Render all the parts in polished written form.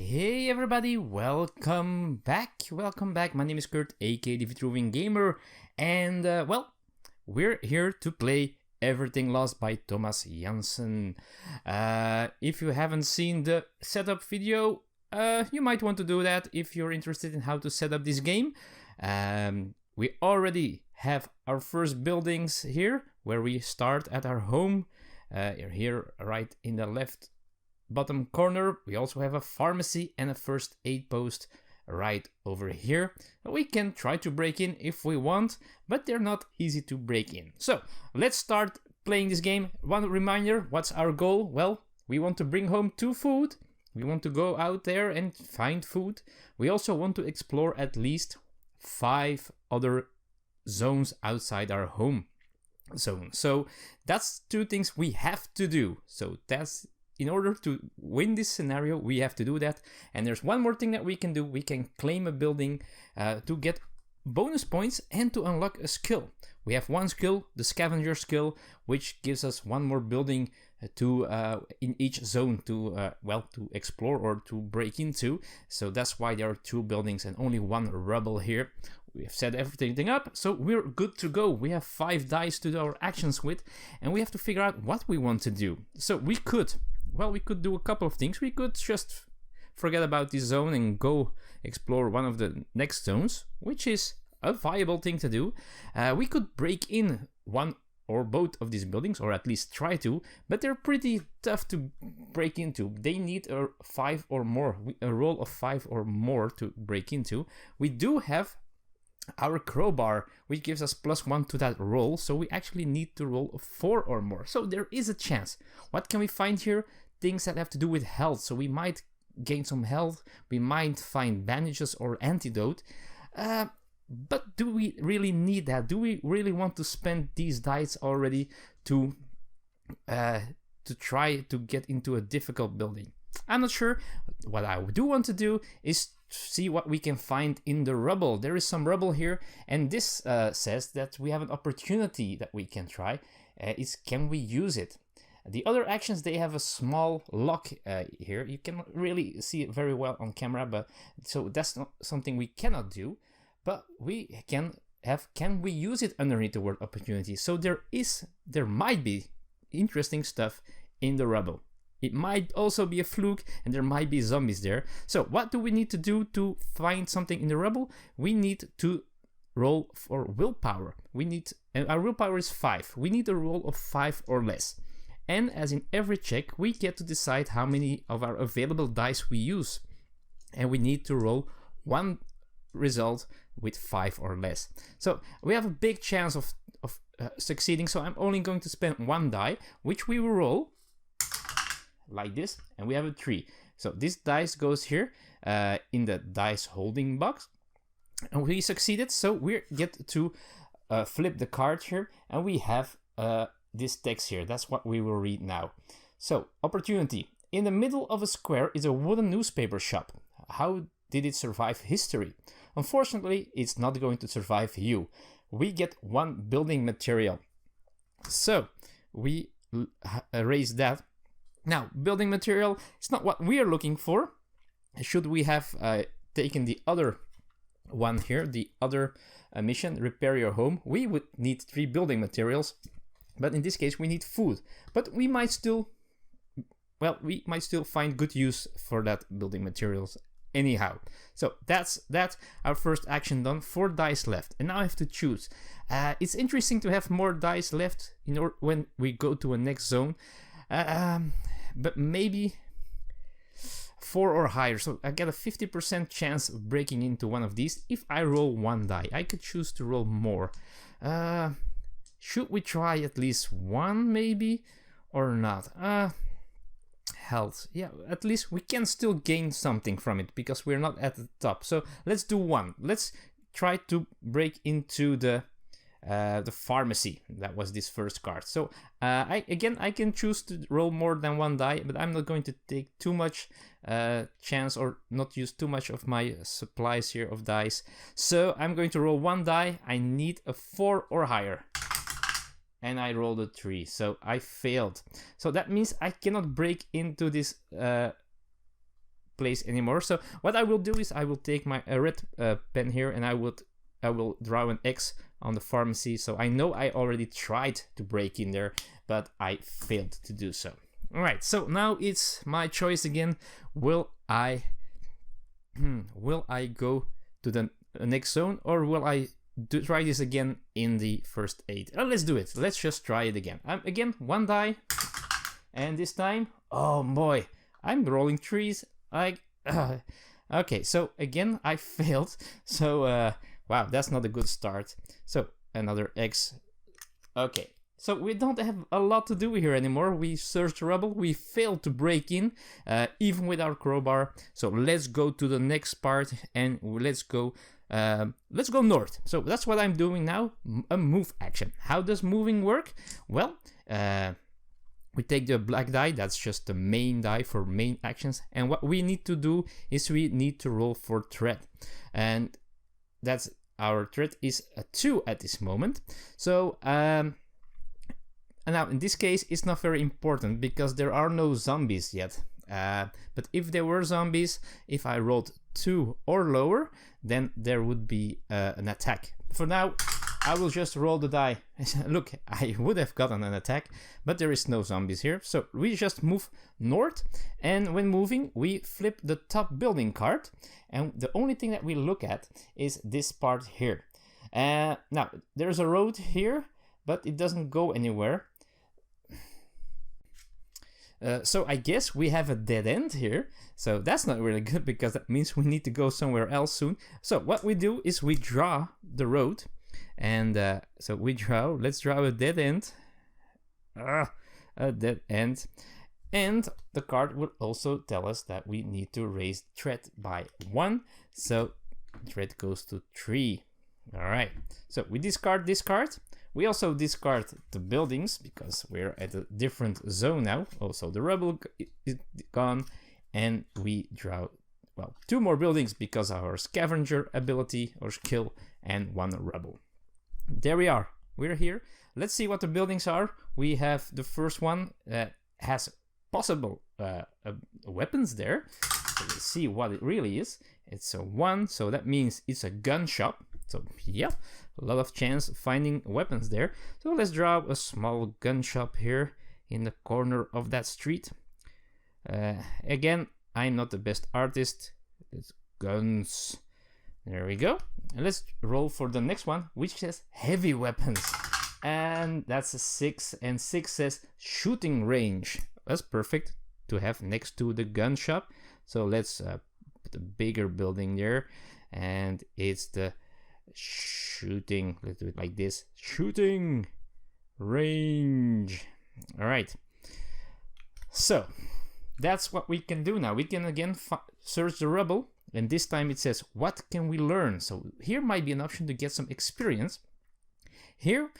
Hey everybody, welcome back. My name is Kurt, aka the Vitruvian Gamer, and we're here to play Everything Lost by Thomas Janssen. If you haven't seen the setup video, you might want to do that if you're interested in how to set up this game. We already have our first buildings here, where we start at our home. Here, right in the left bottom corner, we also have a pharmacy and a first aid post right over here. We can try to break in if we want, but they're not easy to break in. So let's start playing this game. One reminder, what's our goal? Well, we want to bring home 2 food. We want to go out there and find food. We also want to explore at least 5 other zones outside our home zone. So that's 2 things we have to do. So that's in order to win this scenario, we have to do that. And there's one more thing that we can do. We can claim a building to get bonus points and to unlock a skill. We have one skill, the scavenger skill, which gives us one more building to in each zone to to explore or to break into. So that's why there are 2 buildings and only 1 rubble here. We have set everything up, so we're good to go. We have 5 dice to do our actions with, and we have to figure out what we want to do. So we could do a couple of things. We could just forget about this zone and go explore one of the next zones, which is a viable thing to do. We could break in one or both of these buildings, or at least try to, but they're pretty tough to break into. They need a 5 or more, a roll of 5 or more to break into. We do have our crowbar, which gives us +1 to that roll, so we actually need to roll a 4 or more. So there is a chance. What can we find here? Things that have to do with health. So we might gain some health, we might find bandages or antidote. But do we really need that? Do we really want to spend these dice already to try to get into a difficult building? I'm not sure. What I do want to do is see what we can find in the rubble. There is some rubble here, and this says that we have an opportunity that we can try. Is can we use it? The other actions, they have a small lock here. You cannot really see it very well on camera, but so that's not something we cannot do. But we can we use it underneath the word opportunity? So there might be interesting stuff in the rubble. It might also be a fluke, and there might be zombies there. So what do we need to do to find something in the rubble? We need to roll for willpower. And our willpower is 5. We need a roll of 5 or less. And as in every check, we get to decide how many of our available dice we use. And we need to roll 1 result with 5 or less. So we have a big chance of succeeding. So I'm only going to spend 1 die, which we will roll like this, and we have a 3. So this dice goes here in the dice holding box, and we succeeded. So we get to flip the card here, and we have this text here. That's what we will read now. So, opportunity. In the middle of a square is a wooden newspaper shop. How did it survive history? Unfortunately, it's not going to survive you. We get 1 building material. So we erase that. Now, building material is not what we are looking for. Should we have taken the other one here, the other mission, repair your home, we would need 3 building materials. But in this case, we need food. But we might still find good use for that building materials anyhow. So that's our first action done. 4 dice left, and now I have to choose. It's interesting to have more dice left when we go to a next zone. But maybe 4 or higher. So I get a 50% chance of breaking into one of these if I roll 1 die. I could choose to roll more. Should we try at least 1 maybe or not? Health. Yeah, at least we can still gain something from it because we're not at the top. So let's do 1. Let's try to break into the pharmacy. That was this first card. So I can choose to roll more than 1 die, but I'm not going to take too much chance or not use too much of my supplies here of dice. So I'm going to roll 1 die. I need a 4 or higher. and I rolled a 3, so I failed. So that means I cannot break into this place anymore. So what I will do is I will take my red pen here, and I will draw an X on the pharmacy. So I know I already tried to break in there, but I failed to do so. All right, so now it's my choice again. Will I go to the next zone, or will I try this again in the first 8? Let's do it. Let's just try it again. Again, 1 die, and this time, oh boy, I'm rolling 3s. Okay, so again I failed. So wow, that's not a good start. So another X. Okay, so we don't have a lot to do here anymore. We searched rubble, we failed to break in, even with our crowbar. So let's go to the next part, and let's go north. So that's what I'm doing now, a move action. How does moving work? Well, we take the black die, that's just the main die for main actions, and what we need to do is we need to roll for threat, and that's our threat is a 2 at this moment. So and now in this case it's not very important because there are no zombies yet, but if there were zombies, if I rolled 2 or lower, then there would be an attack. For now I will just roll the die. Look, I would have gotten an attack, but there is no zombies here. So we just move north, and when moving, we flip the top building card, and the only thing that we look at is this part here. Now, there's a road here, but it doesn't go anywhere. So I guess we have a dead end here. So that's not really good, because that means we need to go somewhere else soon. So what we do is we draw the road. And so let's draw a dead end. A dead end. And the card will also tell us that we need to raise threat by 1. So threat goes to 3. All right. So we discard this card. We also discard the buildings because we're at a different zone now. Also the rubble is gone. And we draw, well, 2 more buildings because of our scavenger ability or skill, and 1 rubble. There we are. We're here. Let's see what the buildings are. We have the first one that has possible weapons there. So let's see what it really is. It's a 1, so that means it's a gun shop. So yeah, a lot of chance of finding weapons there. So let's draw a small gun shop here in the corner of that street. Again, I'm not the best artist. It's guns. There we go. And let's roll for the next one, which says heavy weapons. And that's a 6, and 6 says shooting range. That's perfect to have next to the gun shop. So let's put a bigger building there, and it's the shooting. Let's do it like this: shooting range. All right. So that's what we can do now. We can again search the rubble, and this time it says, what can we learn? So here might be an option to get some experience. Here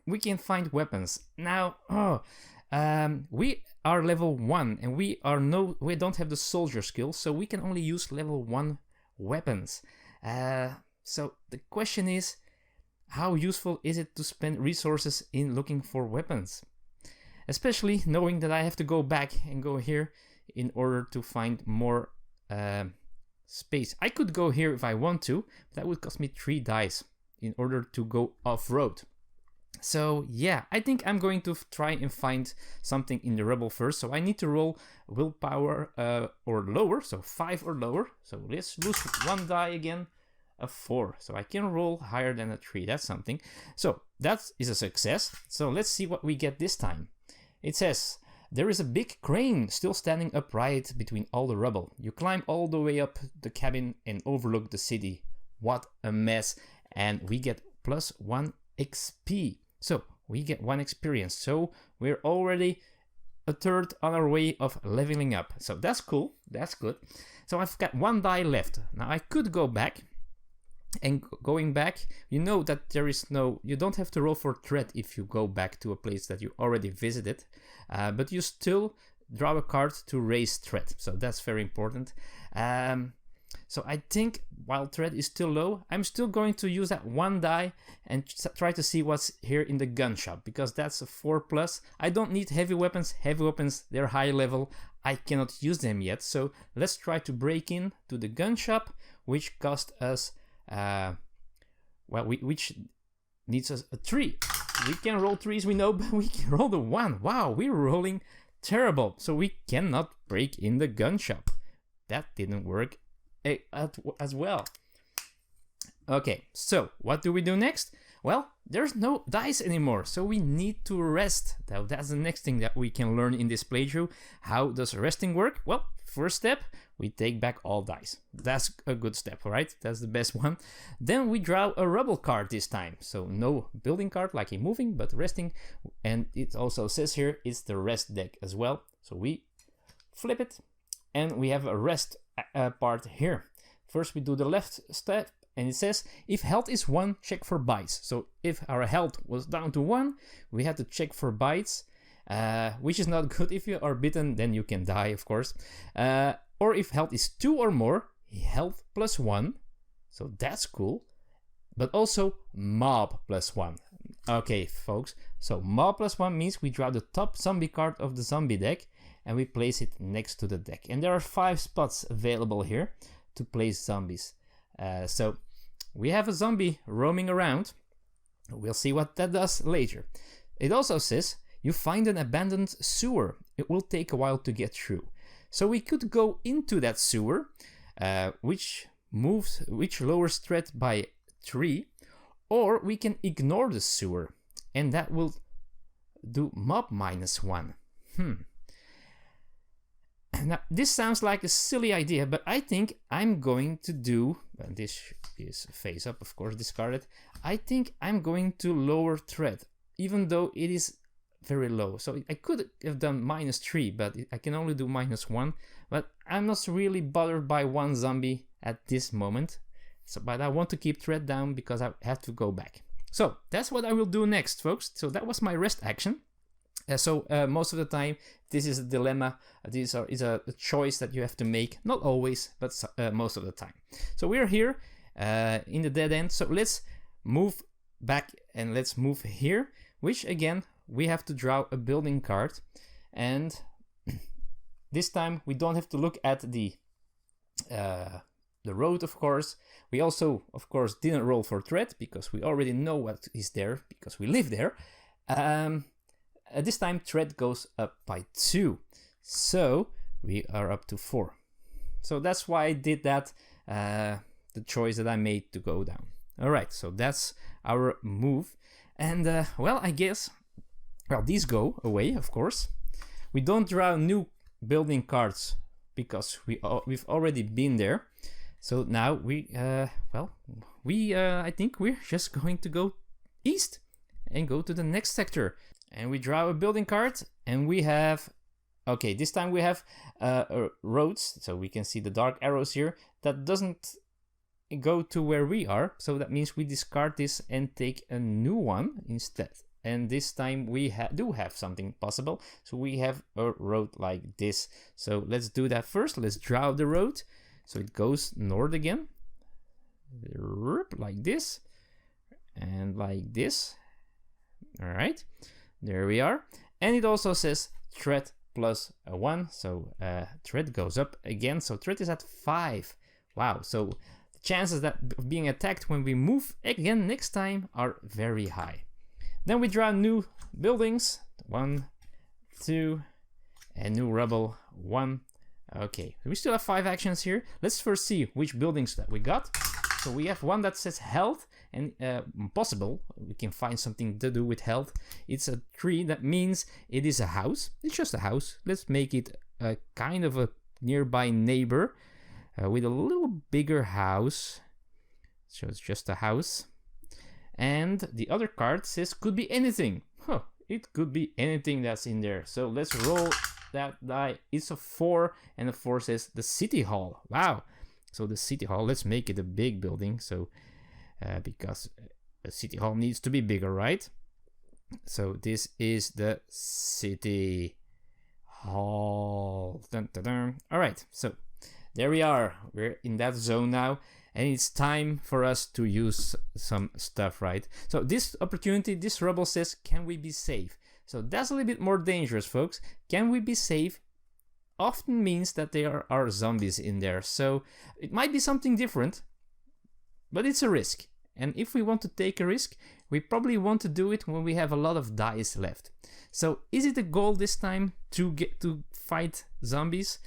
we can find weapons. Now, we are level 1, and we don't have the soldier skill, so we can only use level 1 weapons. So the question is, how useful is it to spend resources in looking for weapons? Especially knowing that I have to go back and go here in order to find more space. I could go here if I want to, but that would cost me 3 dice in order to go off-road. So yeah, I think I'm going to try and find something in the rubble first. So I need to roll willpower or lower, so 5 or lower. So let's lose 1 die again, a 4. So I can roll higher than a 3, that's something. So that is a success. So let's see what we get this time. It says, there is a big crane still standing upright between all the rubble. You climb all the way up the cabin and overlook the city. What a mess. And we get plus 1 XP. So we get 1 experience. So we're already a third on our way of leveling up. So that's cool. That's good. So I've got 1 die left. Now I could go back. And going back, you know that there is you don't have to roll for threat if you go back to a place that you already visited, but you still draw a card to raise threat, so that's very important. So I think while threat is still low, I'm still going to use that 1 die and try to see what's here in the gun shop, because that's a 4+. I don't need heavy weapons. Heavy weapons, they're high level. I cannot use them yet. So let's try to break in to the gun shop, which cost us, which needs us a 3. We can roll 3s, we know, but we can roll the 1. Wow, we're rolling terrible. So we cannot break in the gun shop. That didn't work as well. Okay, so what do we do next? Well, there's no dice anymore, so we need to rest. Now, that's the next thing that we can learn in this playthrough. How does resting work? Well, first step, we take back all dice. That's a good step, right? That's the best one. Then we draw a rubble card this time. So no building card like in moving, but resting. And it also says here it's the rest deck as well. So we flip it and we have a rest part here. First we do the left step and it says if health is 1, check for bites. So if our health was down to 1, we had to check for bites. Which is not good. If you are bitten, then you can die, of course. Or if health is 2 or more, health +1. So that's cool. But also mob +1. Okay, folks. So mob +1 means we draw the top zombie card of the zombie deck and we place it next to the deck. And there are 5 spots available here to place zombies. So we have a zombie roaming around. We'll see what that does later. It also says you find an abandoned sewer. It will take a while to get through. So we could go into that sewer, which lowers threat by 3, or we can ignore the sewer, and that will do mob -1. Now, this sounds like a silly idea, but I think I'm going to do, and this is face up, of course, discarded. I think I'm going to lower threat, even though it is very low. So I could have done -3, but I can only do -1. But I'm not really bothered by 1 zombie at this moment. So, but I want to keep threat down because I have to go back. So that's what I will do next, folks. So that was my rest action. Most of the time, this is a dilemma. This is a choice that you have to make. Not always, but most of the time. So we're here in the dead end. So let's move back and let's move here, which again, we have to draw a building card. And this time we don't have to look at the road, of course. We also, of course, didn't roll for threat because we already know what is there because we live there. This time threat goes up by 2. So we are up to 4. So that's why I did that, the choice that I made to go down. All right, so that's our move. And well, I guess, well, these go away, of course. We don't draw new building cards because we've already been there. So now I think we're just going to go east and go to the next sector. And we draw a building card and we have, okay, this time we have roads. So we can see the dark arrows here. That doesn't go to where we are. So that means we discard this and take a new one instead. And this time we do have something possible. So we have a road like this. So let's do that first. Let's draw the road. So it goes north again. Like this. And like this. All right. There we are. And it also says threat +1. So threat goes up again. So threat is at 5. Wow. So the chances of being attacked when we move again next time are very high. Then we draw new buildings. 1, 2, and new rubble 1. Okay, we still have 5 actions here. Let's first see which buildings that we got. So we have one that says health, and possible we can find something to do with health. It's a 3, that means it is a house. It's just a house. Let's make it a kind of a nearby neighbor with a little bigger house. So it's just a house. And the other card says could be anything. Huh, it could be anything that's in there. So let's roll that die. It's a 4, and the 4 says the city hall. Wow. So the city hall, let's make it a big building. So because a city hall needs to be bigger, right? So this is the city hall. Dun, dun, dun. All right. So there we are. We're in that zone now. And it's time for us to use some stuff, right? So this opportunity, this rebel says, can we be safe? So that's a little bit more dangerous, folks. Can we be safe? Often means that there are zombies in there. So it might be something different, but it's a risk. And if we want to take a risk, we probably want to do it when we have a lot of dice left. So is it a goal this time to get to fight zombies?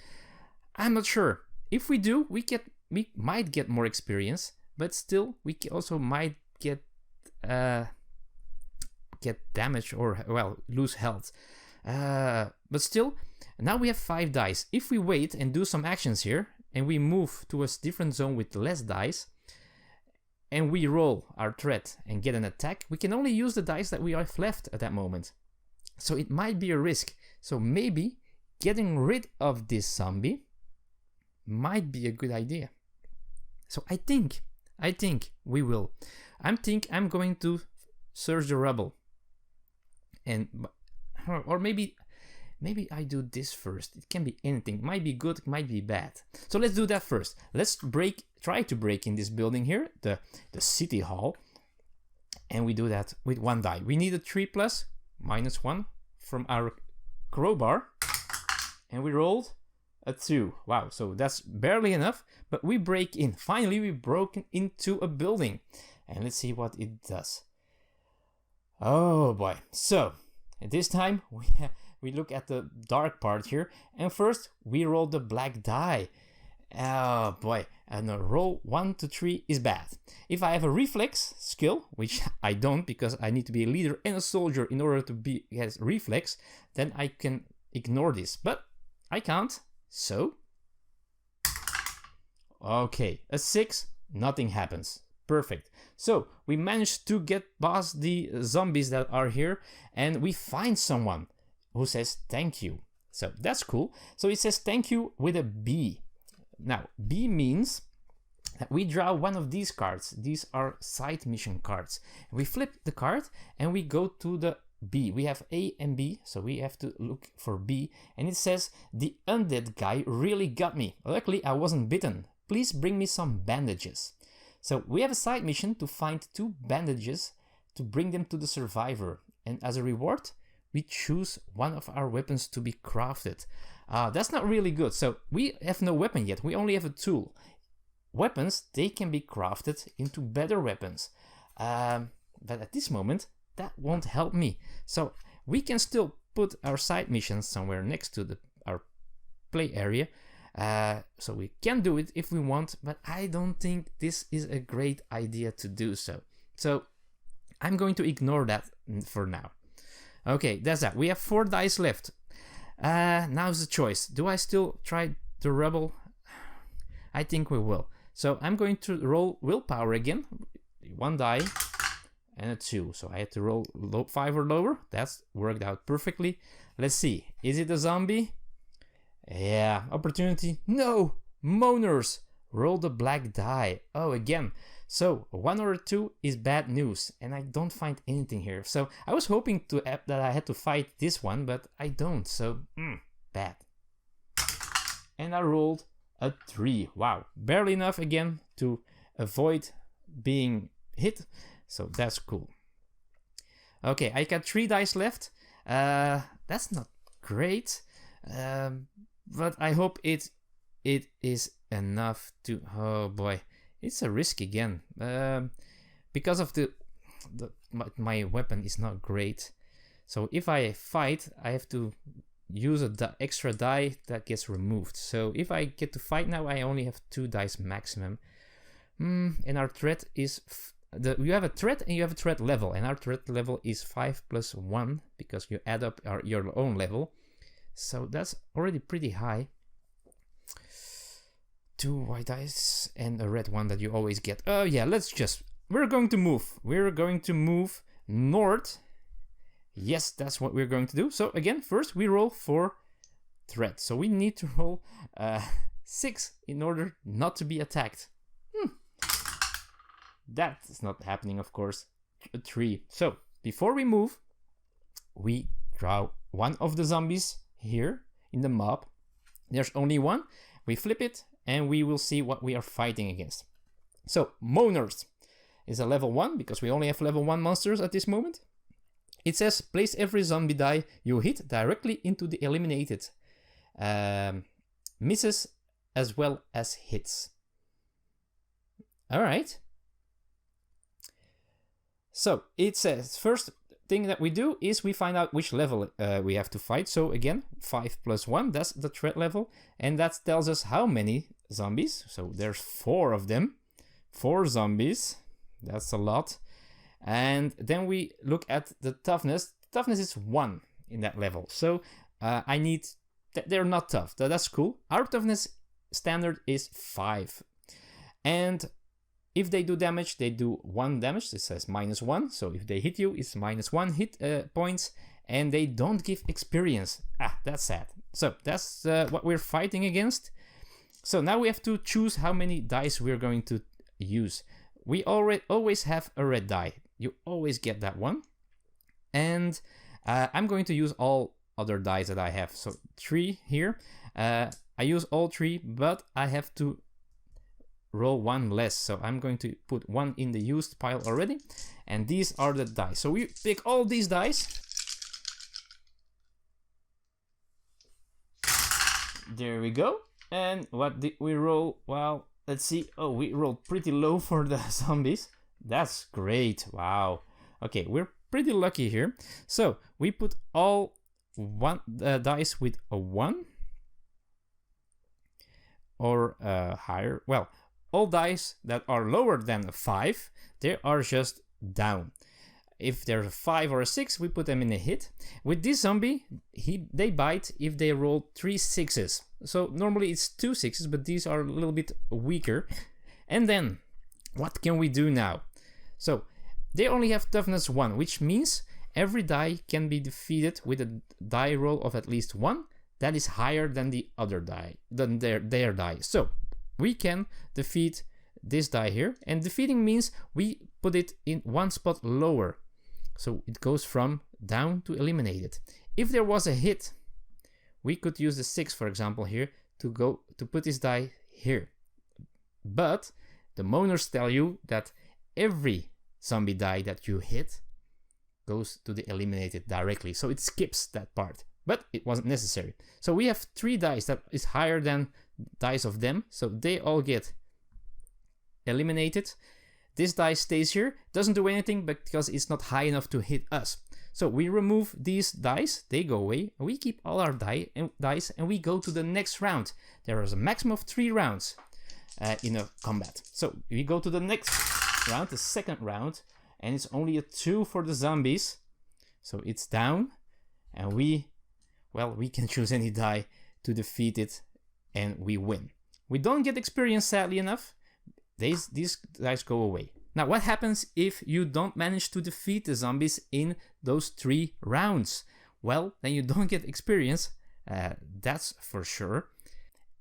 I'm not sure. If we do, we might get more experience, but still we also might get damage or, well, lose health. But still, now we have 5 dice. If we wait and do some actions here and we move to a different zone with less dice and we roll our threat and get an attack, we can only use the dice that we have left at that moment. So it might be a risk. So maybe getting rid of this zombie might be a good idea. So I think we will. I'm going to search the rubble, or maybe I do this first. It can be anything. It might be good, it might be bad. So let's do that first. Let's try to break in this building here, the city hall, and we do that with 1 die. We need a 3+ -1 from our crowbar, and we rolled a 2. Wow, so that's barely enough, but we break in. Finally, we've broken into a building. And let's see what it does. Oh boy. So, this time we look at the dark part here. And first, we roll the black die. Oh boy. And a roll 1 to 3 is bad. If I have a reflex skill, which I don't because I need to be a leader and a soldier in order to get reflex, then I can ignore this. But I can't. So, okay, a 6, nothing happens. Perfect. So, we managed to get past the zombies that are here, and we find someone who says thank you. So, that's cool. So, it says thank you with a B. Now, B means that we draw one of these cards. These are side mission cards. We flip the card, and we go to the B. We have A and B, so we have to look for B, and it says the undead guy really got me. Luckily I wasn't bitten. Please bring me some bandages. So we have a side mission to find 2 bandages to bring them to the survivor, and as a reward we choose one of our weapons to be crafted. That's not really good. So we have no weapon yet, we only have a tool. Weapons, they can be crafted into better weapons, but at this moment that won't help me. So we can still put our side missions somewhere next to our play area. So we can do it if we want, but I don't think this is a great idea to do so. So I'm going to ignore that for now. Okay, that's that. We have 4 dice left. Now's the choice. Do I still try the rebel? I think we will. So I'm going to roll willpower again. 1 die. And a 2, so I had to roll 5 or lower. That's worked out perfectly. Let's see, is it a zombie? Yeah, opportunity. No, moaners. Roll the black die. Oh, again. So 1 or 2 is bad news, and I don't find anything here. So I was hoping that I had to fight this one, but I don't. So bad. And I rolled a 3. Wow, barely enough again to avoid being hit. So that's cool. Okay, I got 3 dice left. That's not great, but I hope it is enough to. Oh boy, it's a risk again. Because of my weapon is not great. So if I fight, I have to use an extra die that gets removed. So if I get to fight now, I only have 2 dice maximum. And our threat is. You have a threat and you have a threat level, and our threat level is 5 + 1 because you add up your own level. So that's already pretty high. 2 white dice and a red one that you always get. Oh yeah, we're going to move. We're going to move north. Yes, that's what we're going to do. So again, first we roll for threat. So we need to roll 6 in order not to be attacked. That is not happening, of course. A 3. So before we move, we draw one of the zombies here in the mob. There's only one. We flip it and we will see what we are fighting against. So, Moaners is a level 1, because we only have level 1 monsters at this moment. It says, place every zombie die you hit directly into the eliminated. Misses as well as hits. Alright. So, it says, first thing that we do is we find out which level we have to fight. So again, 5 plus 1, that's the threat level. And that tells us how many zombies. So there's 4 of them. 4 zombies. That's a lot. And then we look at the toughness. Toughness is 1 in that level. So I need... They're not tough. That's cool. Our toughness standard is 5. And if they do damage, they do 1 damage. It says -1. So if they hit you, it's -1 hit points. And they don't give experience. That's sad. So that's what we're fighting against. So now we have to choose how many dice we're going to use. We always have a red die. You always get that one. And I'm going to use all other dice that I have. So 3 here. I use all 3, but I have to roll 1 less. So I'm going to put 1 in the used pile already. And these are the dice. So we pick all these dice. There we go. And what did we roll? Well, let's see. Oh, we rolled pretty low for the zombies. That's great. Wow. Okay, we're pretty lucky here. So we put all dice with a 1 or higher. Well, all dice that are lower than a 5, they are just down. If there's a 5 or a 6, we put them in a hit. With this zombie, they bite if they roll 3 6s. So normally it's 2 6s, but these are a little bit weaker. And then, what can we do now? So, they only have toughness 1, which means every die can be defeated with a die roll of at least 1 that is higher than the other die, than their die. So, we can defeat this die here, and defeating means we put it in 1 spot lower. So it goes from down to eliminated. If there was a hit, we could use the 6, for example, here to put this die here. But the Moaners tell you that every zombie die that you hit goes to the eliminated directly. So it skips that part, but it wasn't necessary. So we have 3 dice that is higher than dice of them. So they all get eliminated. This die stays here, doesn't do anything because it's not high enough to hit us. So we remove these dice, they go away, and we keep all our dice and we go to the next round. There is a maximum of 3 rounds in a combat. So we go to the next round, the second round, and it's only a 2 for the zombies. So it's down, and we can choose any die to defeat it, and we win. We don't get experience, sadly enough. These dice go away. Now, what happens if you don't manage to defeat the zombies in those 3 rounds? Well, then you don't get experience, that's for sure.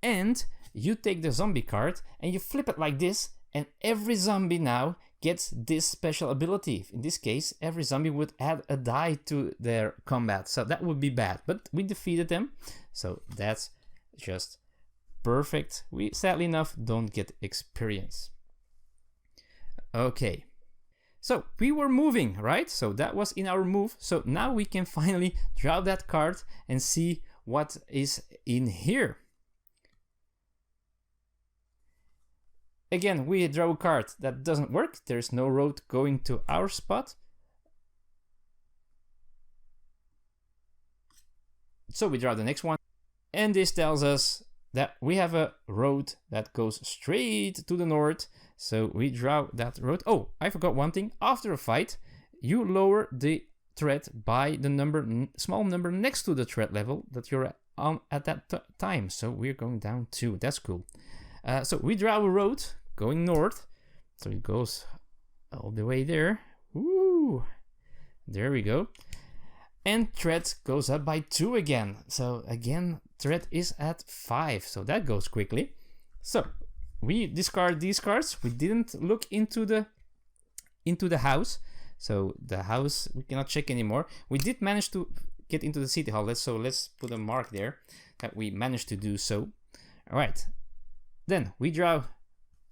And you take the zombie card and you flip it like this, and every zombie now gets this special ability. In this case, every zombie would add a die to their combat, so that would be bad. But we defeated them, so that's just perfect. We, sadly enough, don't get experience. Okay, so we were moving, right? So that was in our move. So now we can finally draw that card and see what is in here. Again, we draw a card that doesn't work. There's no road going to our spot. So we draw the next one. And this tells us that we have a road that goes straight to the north. So we draw that road. Oh, I forgot one thing. After a fight, you lower the threat by the small number next to the threat level that you're on at that time. So we're going down 2. That's cool. So we draw a road going north. So it goes all the way there. Woo! There we go. And threat goes up by 2 again. So again, threat is at 5. So that goes quickly. So we discard these cards. We didn't look into the house. So the house we cannot check anymore. We did manage to get into the city hall. Let's put a mark there that we managed to do so. All right. Then we draw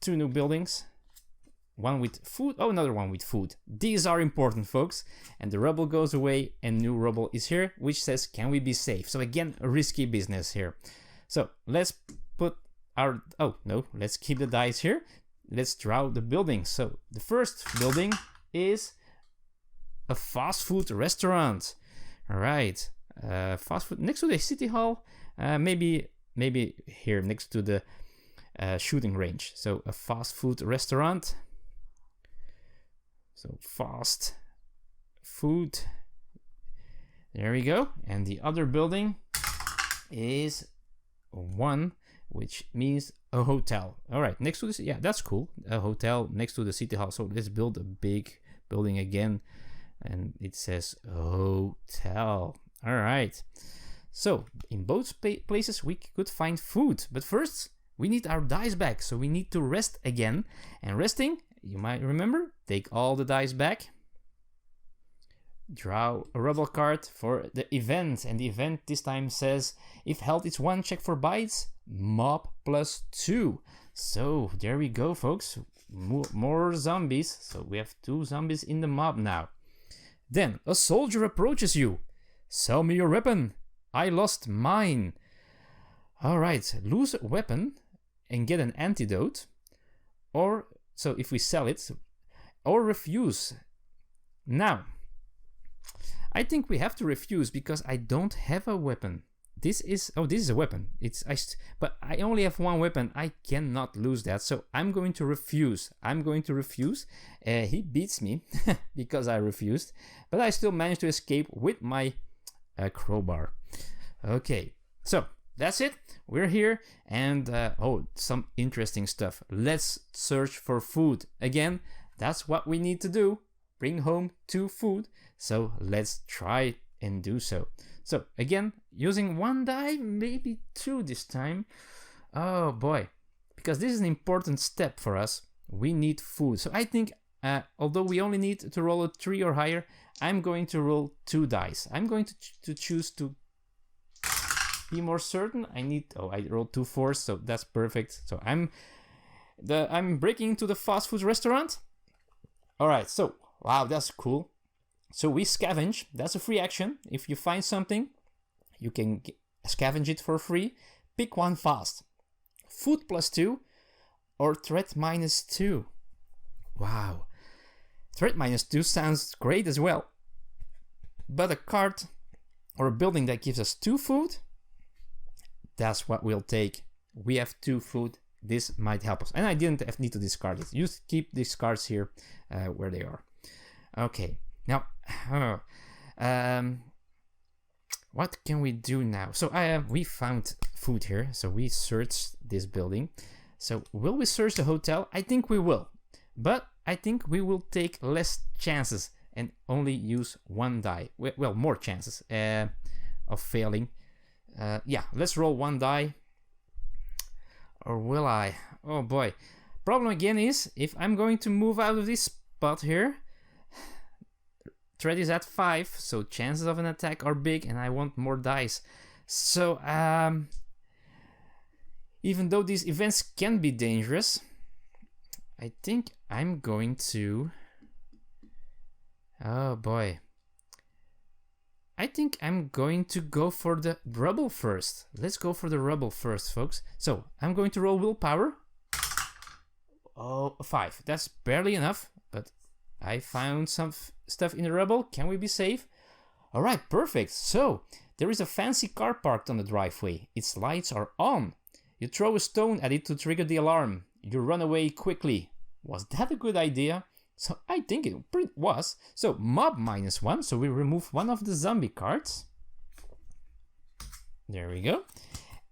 2 new buildings. One with food, oh, another one with food. These are important, folks. And the rubble goes away and new rubble is here, which says, can we be safe? So again, a risky business here. So let's put our, oh no, let's keep the dice here. Let's draw the buildings. So the first building is a fast food restaurant. All right, fast food next to the city hall. Maybe here next to the shooting range. So a fast food restaurant. So fast food. There we go. And the other building is one, which means a hotel. All right, next to this, yeah, that's cool. A hotel next to the city hall. So let's build a big building again, and it says hotel. All right. So in both places we could find food, but first we need our dice back. So we need to rest again, and resting, you might remember, take all the dice back. Draw a rubble card for the event, and the event this time says if health is 1, check for bites, mob +2. So there we go, folks. More zombies. So we have 2 zombies in the mob now. Then a soldier approaches you. Sell me your weapon. I lost mine. All right, lose a weapon and get an antidote, or so if we sell it, or refuse. Now I think we have to refuse because I don't have a weapon. This is a weapon. But I only have 1 weapon. I cannot lose that. So I'm going to refuse. He beats me because I refused, but I still managed to escape with my crowbar. Okay, so that's it. We're here, and some interesting stuff. Let's search for food again. That's what we need to do. Bring home 2 food. So let's try and do so. So again, using 1 die, maybe 2 this time. Oh boy, because this is an important step for us. We need food. So I think, although we only need to roll a 3 or higher, I'm going to roll 2 dice. I'm going to choose to be more certain. I rolled 2 4s, so that's perfect. So I'm breaking into the fast food restaurant. All right, so wow, that's cool. So we scavenge. That's a free action. If you find something, you can scavenge it for free. Pick 1 fast. Food +2 or threat -2. Wow. Threat -2 sounds great as well. But a card or a building that gives us 2 food, that's what we'll take. We have 2 food. This might help us. And I didn't need to discard it. Just keep these cards here where they are. Okay. Now, what can we do now? So we found food here. So we searched this building. So will we search the hotel? I think we will. But I think we will take less chances and only use 1 die. Well, more chances of failing. Yeah, let's roll 1 die. Or will I? Oh boy. Problem again is, if I'm going to move out of this spot here, threat is at 5, so chances of an attack are big, and I want more dice. So, even though these events can be dangerous, I think I'm going to... Oh boy. I think I'm going to go for the rubble first. Let's go for the rubble first, folks. So, I'm going to roll willpower. Oh, 5. That's barely enough, but I found some stuff in the rubble. Can we be safe? All right, perfect. So, there is a fancy car parked on the driveway. Its lights are on. You throw a stone at it to trigger the alarm. You run away quickly. Was that a good idea? So, I think it was. So, mob -1. So, we remove 1 of the zombie cards. There we go.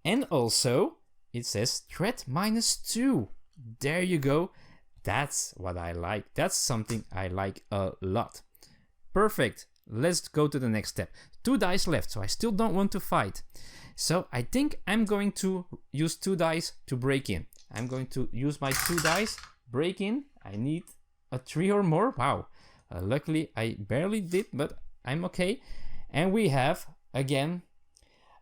And also, it says threat -2. There you go. That's what I like. That's something I like a lot. Perfect. Let's go to the next step. 2 dice left, so I still don't want to fight. So I think I'm going to use 2 dice to break in. I'm going to use my 2 dice, break in. I need a 3 or more. Wow. Luckily, I barely did, but I'm okay. And we have, again,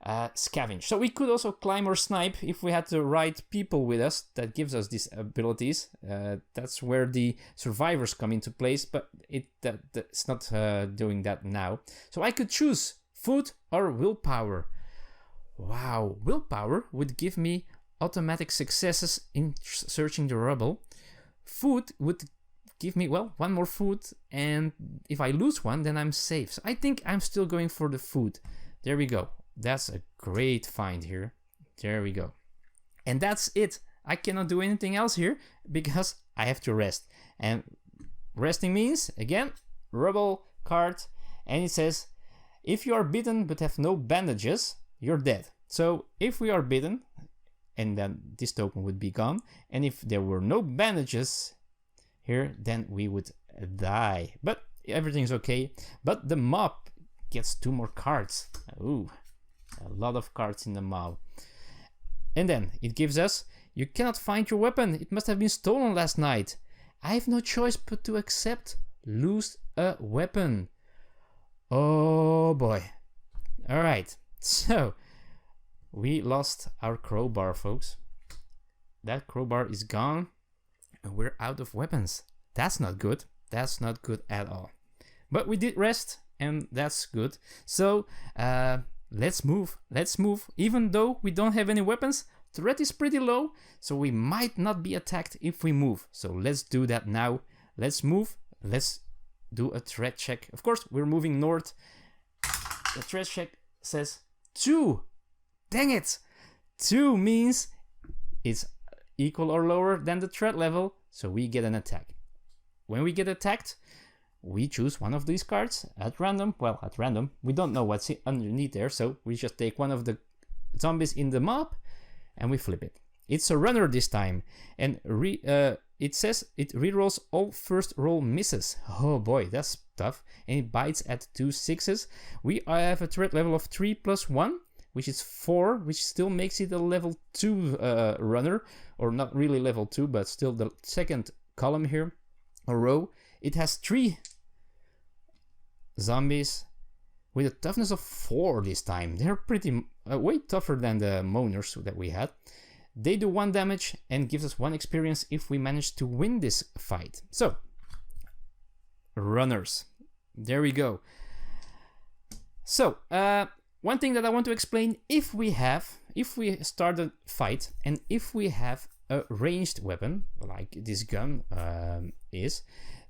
scavenge. So we could also climb or snipe if we had the right people with us. That gives us these abilities. That's where the survivors come into place, but it's not doing that now. So I could choose food or willpower. Wow, willpower would give me automatic successes in searching the rubble. Food would give me, well, one more food, and if I lose one, then I'm safe. So I think I'm still going for the food. There we go. That's a great find here. There we go. And that's it. I cannot do anything else here because I have to rest. And resting means, again, rubble card, and it says, if you are bitten but have no bandages, you're dead. So if we are bitten, and then this token would be gone, and if there were no bandages here, then we would die. But everything's okay. But the mob gets 2 more cards. Ooh, a lot of cards in the mob. And then it gives us, you cannot find your weapon. It must have been stolen last night. I have no choice but to accept lose a weapon. Oh boy. All right. So we lost our crowbar, folks. That crowbar is gone. And we're out of weapons. That's not good. That's not good at all. But we did rest, and that's good. So let's move. Let's move. Even though we don't have any weapons, threat is pretty low, so we might not be attacked if we move. So let's do that now. Let's move. Let's do a threat check. Of course, we're moving north. The threat check says 2. Dang it! 2 means it's equal or lower than the threat level, so we get an attack. When we get attacked, we choose one of these cards at random. Well, at random. We don't know what's underneath there, so we just take one of the zombies in the mob and we flip it. It's a runner this time, and it says it rerolls all first roll misses. Oh boy, that's tough. And it bites at 2 6s. We have a threat level of 3 + 1, which is 4, which still makes it a level 2 runner, or not really level 2, but still the second column here, or row. It has 3 zombies with a toughness of 4 this time. They're pretty way tougher than the moaners that we had. They do 1 damage and gives us 1 experience if we manage to win this fight. So, runners. There we go. So, one thing that I want to explain, if we start a fight and if we have a ranged weapon, like this gun is,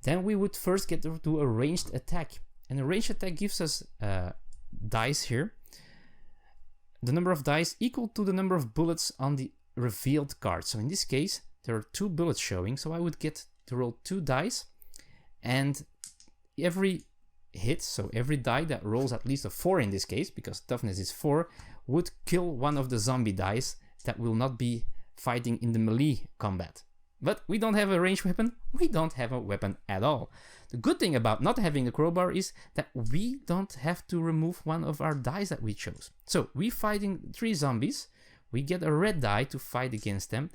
then we would first get to do a ranged attack. And a ranged attack gives us dice here. The number of dice equal to the number of bullets on the revealed card. So in this case, there are 2 bullets showing, so I would get to roll 2 dice, and every hit, so every die that rolls at least a 4 in this case, because toughness is 4, would kill one of the zombie dice that will not be fighting in the melee combat. But we don't have a ranged weapon, we don't have a weapon at all. The good thing about not having a crowbar is that we don't have to remove one of our dice that we chose. So we fighting 3 zombies, we get a red die to fight against them,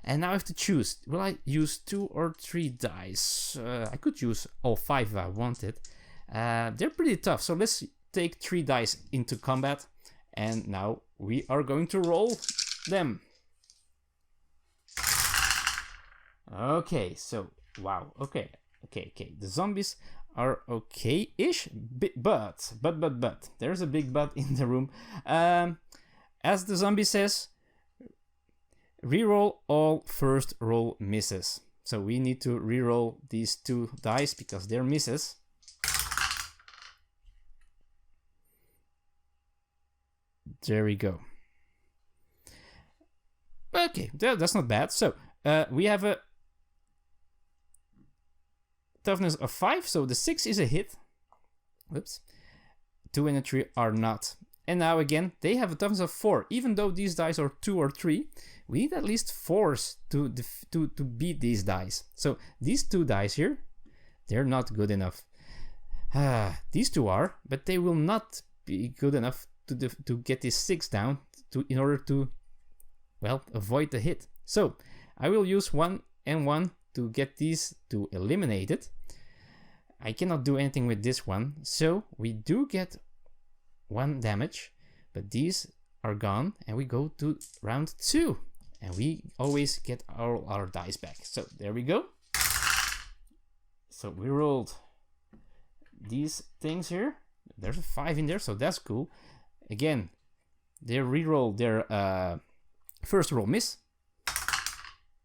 and now I have to choose. Will I use 2 or 3 dice? I could use all 5 if I wanted. They're pretty tough, so let's take 3 dice into combat, and now we are going to roll them. Okay, so wow, okay. The zombies are okay-ish, but there's a big but in the room. As the zombie says, reroll all first roll misses. So we need to reroll these 2 dice because they're misses. There we go. Okay, that's not bad. So we have a toughness of 5, so the 6 is a hit. Whoops. 2 and a 3 are not. And now again, they have a toughness of 4. Even though these dice are 2 or 3, we need at least 4s to beat these dice. So these 2 dice here, they're not good enough. These 2 are, but they will not be good enough to get this 6 down in order to, well, avoid the hit. So I will use 1 and 1 to get these to eliminate it. I cannot do anything with this one, so we do get 1 damage, but these are gone, and we go to round 2. And we always get all our dice back. So there we go. So we rolled these things here. There's a 5 in there, so that's cool. Again, they re-roll their first roll miss.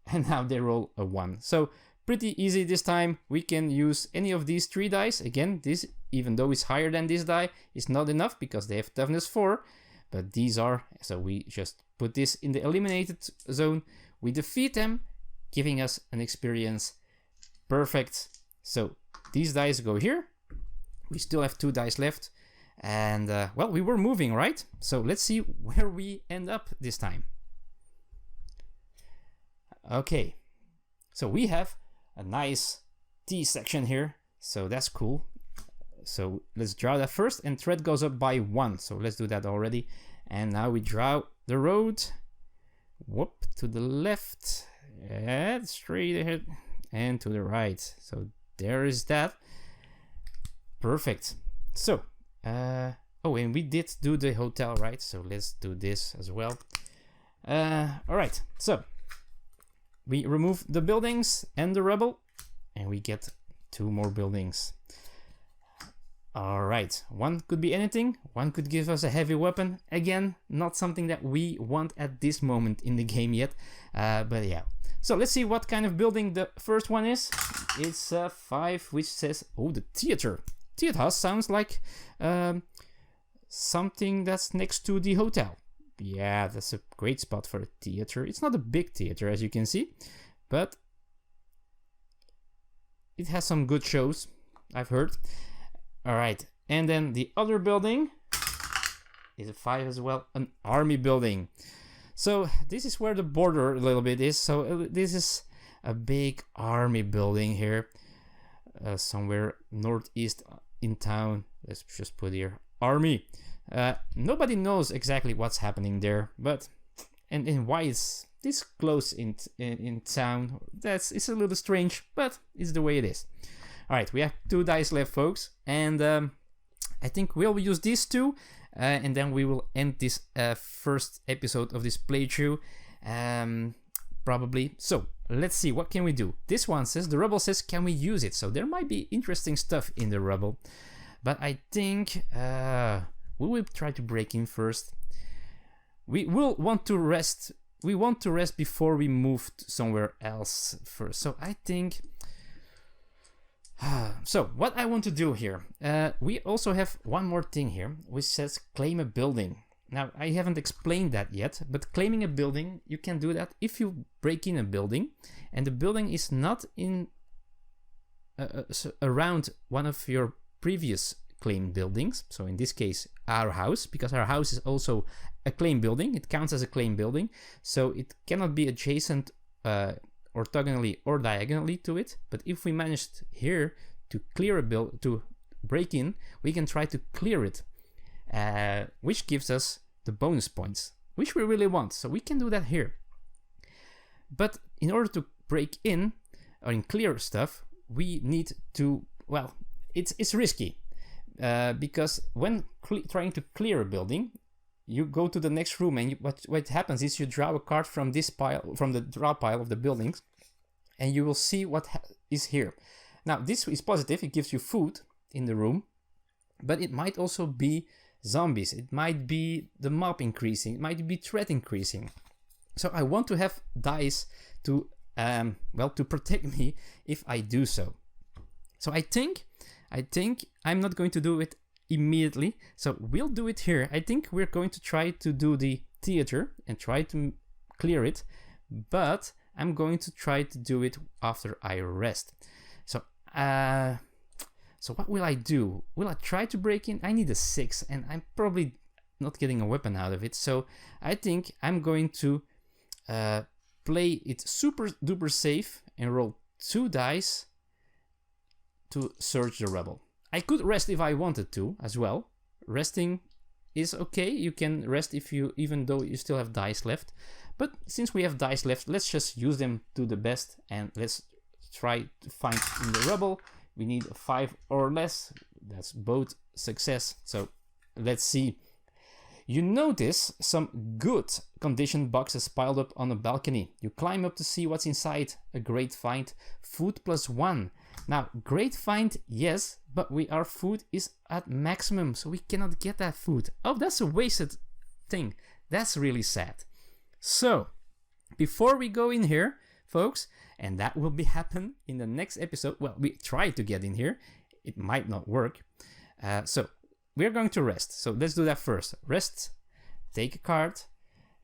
And now they roll a 1. So pretty easy this time. We can use any of these 3 dice. Again, this, even though it's higher than this die, is not enough because they have toughness 4. But these are, so we just put this in the eliminated zone. We defeat them, giving us an experience. Perfect. So these dice go here. We still have 2 dice left. And, well, we were moving, right? So let's see where we end up this time. Okay. So we have a nice T section here. So that's cool. So let's draw that first, and threat goes up by 1. So let's do that already. And now we draw the road. Whoop, to the left, and straight ahead, and to the right. So there is that. Perfect. So, oh, and we did do the hotel, right? So let's do this as well. All right. So we remove the buildings and the rubble, and we get 2 more buildings. Alright, 1 could be anything. 1 could give us a heavy weapon. Again, not something that we want at this moment in the game yet. But yeah. So let's see what kind of building the first one is. It's 5, which says, oh, the theater. Theater sounds like something that's next to the hotel. Yeah, that's a great spot for a theater. It's not a big theater, as you can see, but it has some good shows, I've heard. Alright, and then the other building is a 5 as well, an army building. So this is where the border a little bit is. So this is a big army building here, somewhere northeast in town. Let's just put here, army. Nobody knows exactly what's happening there, but and why it's this close in town. It's a little strange, but it's the way it is. Alright, we have 2 dice left, folks, and I think we'll use these 2, and then we will end this first episode of this playthrough, probably. So, let's see, what can we do? This one says, the rubble says, can we use it? So there might be interesting stuff in the rubble, but I think we will try to break in first. We will want to rest. We want to rest before we move somewhere else first. So I think... So what I want to do here, we also have one more thing here, which says claim a building. Now, I haven't explained that yet, but claiming a building, you can do that if you break in a building, and the building is not in around one of your previous claimed buildings. So in this case, our house, because our house is also a claim building. It counts as a claim building, so it cannot be adjacent orthogonally or diagonally to it. But if we managed here to clear a build, to break in, we can try to clear it, which gives us the bonus points, which we really want. So we can do that here. But in order to break in or in clear stuff, we need to, well, it's risky, because when trying to clear a building, you go to the next room, and what happens is you draw a card from this pile, from the draw pile of the buildings, and you will see what is here. Now, this is positive. It gives you food in the room, but it might also be zombies. It might be the mob increasing. It might be threat increasing. So I want to have dice to, well, to protect me if I do so. So I think I'm not going to do it immediately. So we'll do it here. I think we're going to try to do the theater and try to clear it, but I'm going to try to do it after I rest. So what will I do? Will I try to break in? I need a 6, and I'm probably not getting a weapon out of it. So I think I'm going to play it super duper safe and roll 2 dice to search the rebel. I could rest if I wanted to as well. Resting is okay. You can rest even though you still have dice left. But since we have dice left, let's just use them to the best, and let's try to find in the rubble. We need a 5 or less. That's both success. So let's see You notice some good condition boxes piled up on a balcony. You climb up to see what's inside. A great find. Food +1. Now, great find, yes, but our food is at maximum, so we cannot get that food. Oh, that's a wasted thing. That's really sad. So, before we go in here, folks, and that will be happen in the next episode. Well, we try to get in here. It might not work. So, we're going to rest. So let's do that first. Rest, take a card,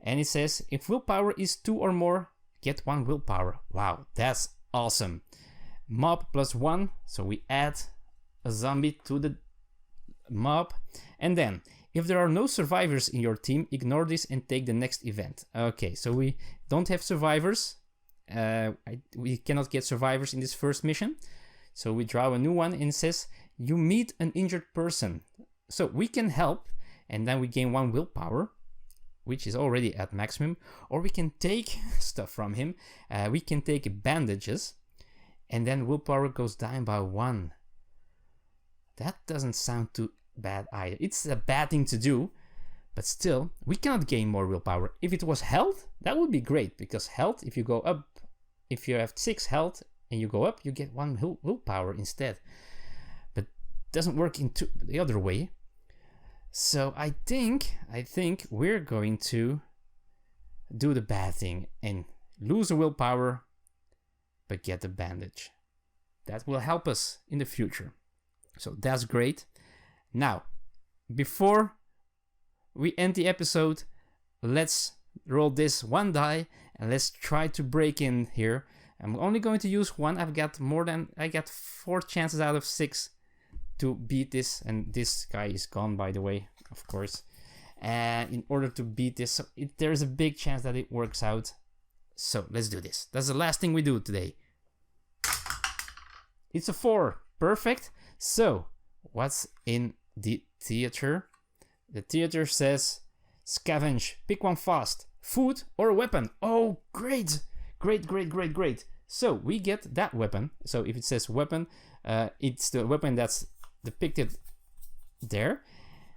and it says if willpower is 2 or more, get 1 willpower. Wow, that's awesome. Mob +1, so we add a zombie to the mob. And then, if there are no survivors in your team, ignore this and take the next event. Okay, so we don't have survivors. We cannot get survivors in this first mission. So we draw a new one and it says you meet an injured person. So we can help, and then we gain 1 willpower, which is already at maximum, or we can take stuff from him. We can take bandages, and then willpower goes down by 1. That doesn't sound too bad either. It's a bad thing to do, but still, we cannot gain more willpower. If it was health, that would be great, because health, if you go up, if you have 6 health and you go up, you get 1 willpower instead. But it doesn't work into the other way. So I think we're going to do the bad thing and lose a willpower, but get the bandage. That will help us in the future. So that's great. Now, before we end the episode, let's roll this 1 die and let's try to break in here. I'm only going to use 1. I got 4 chances out of 6 to beat this, and this guy is gone, by the way, of course. In order to beat this, there's a big chance that it works out. So let's do this. That's the last thing we do today. It's a 4. Perfect. So what's in the theater? The theater says scavenge. Pick one fast. Food or a weapon. Oh, great. Great. So we get that weapon. So if it says weapon, it's the weapon that's depicted there.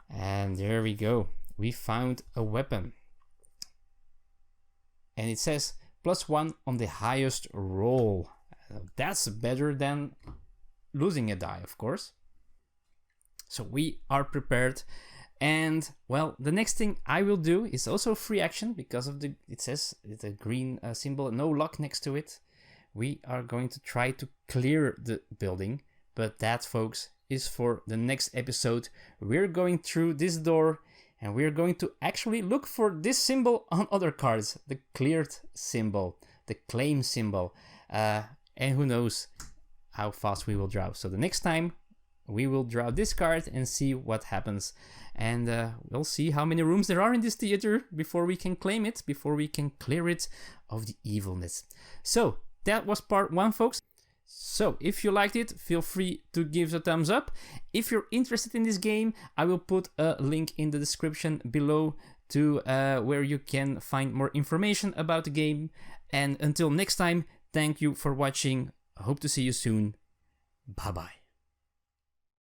And there we go. We found a weapon. And it says +1 on the highest roll. That's better than losing a die, of course. So we are prepared. And well, the next thing I will do is also free action because of it says it's a green symbol, no lock next to it. We are going to try to clear the building, but that, folks, is for the next episode. We're going through this door and we're going to actually look for this symbol on other cards, the cleared symbol, the claim symbol, and who knows how fast we will draw. So the next time we will draw this card and see what happens, and we'll see how many rooms there are in this theater before we can claim it, before we can clear it of the evilness. So that was part 1, folks. So if you liked it, feel free to give a thumbs up. If you're interested in this game, I will put a link in the description below to where you can find more information about the game. And until next time, thank you for watching. I hope to see you soon. Bye bye.